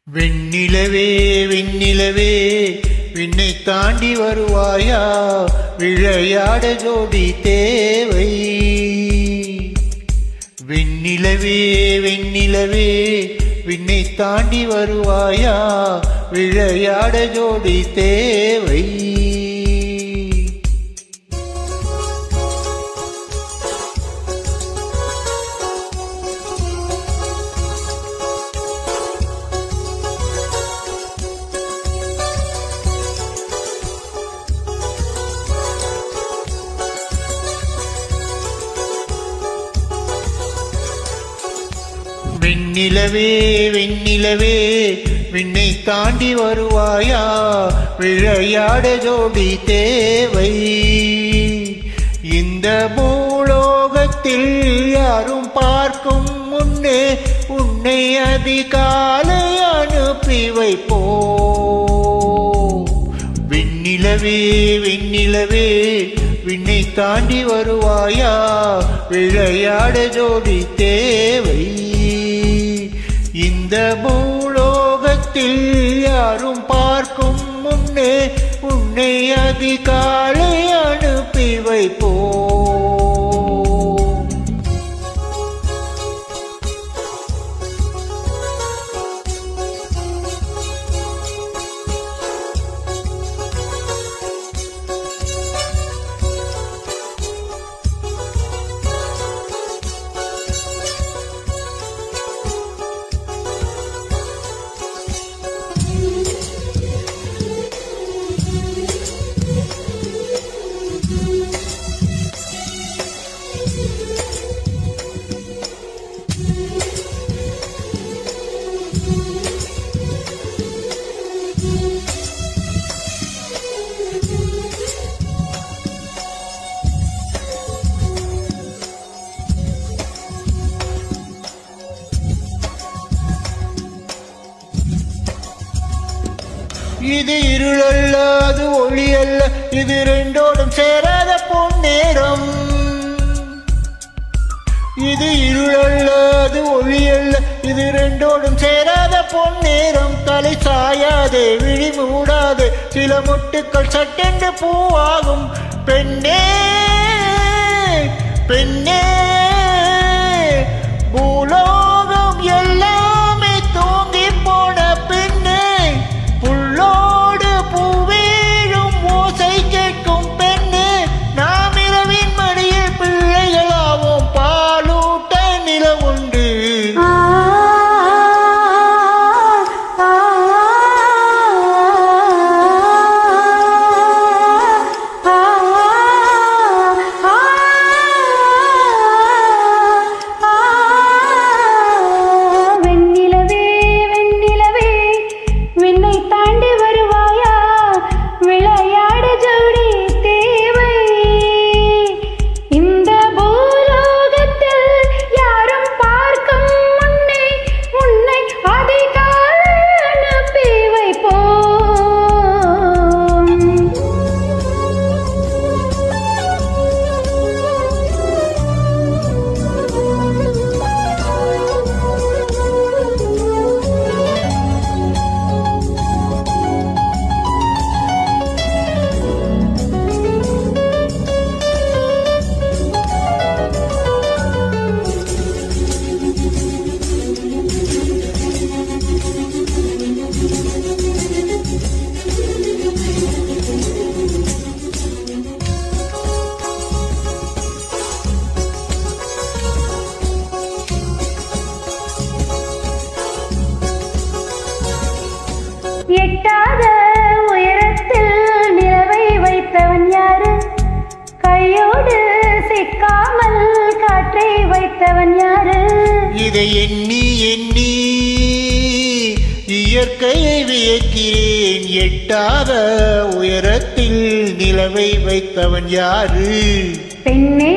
வெண்ணிலவே வெண்ணிலவே விண்ணை தாண்டி வருவாயா, விளையாட ஜோடி தேவை. வெண்ணிலவே வெண்ணிலவே விண்ணை தாண்டி வருவாயா, விளையாட ஜோடி தேவை. வெண்ணிலவே வெண்ணிலவே விண்ணை தாண்டி வருவாயா, விளையாட ஜோடி தேவை. இந்த பூலோகத்தில் யாரும் பார்க்கும் முன்னே உன்னை அதிகாலை அனுப்பி வைப்போ. வெண்ணிலவே வெண்ணிலவே விண்ணை தாண்டி வருவாயா, விளையாட ஜோடி தேவை. இந்த பூலோகத்தில் யாரும் பார்க்கும் முன்னே உன்னை அதிகாலை அனுப்பி வைப்போ. இது இருளல்ல அது ஒளி அல்ல, இது ரெண்டோடும் சேராத பொன்னேரம். இது இருளல்ல அது ஒளி அல்ல, இது ரெண்டோடும் சேராத பொன்னேரம். தலை சாயாதே விழி மூடாதே, சில மொட்டுக்கள் சட்டென்று பூவாகும். பெண்ணே பெண்ணே பூலோகம் எல்லாமே தூங்கி போன பெண்ணே, புல்லோடு பூவேழும் ஓசை கேட்கும் பெண்ணே. நாம் இரவின் மடியில் பிள்ளைகளாவோம், பாலூட்ட நிலவுண்டு. எட்டாத உயரத்தில் நிலவை வைத்தவன் யாரு? கையோடு சிக்காமல் காற்றை வைத்தவன் யாரு? இதை எண்ணி எண்ணி இயற்கையை வியக்கிறேன். எட்டாத உயரத்தில் நிலவை வைத்தவன் யாரு? பெண்ணே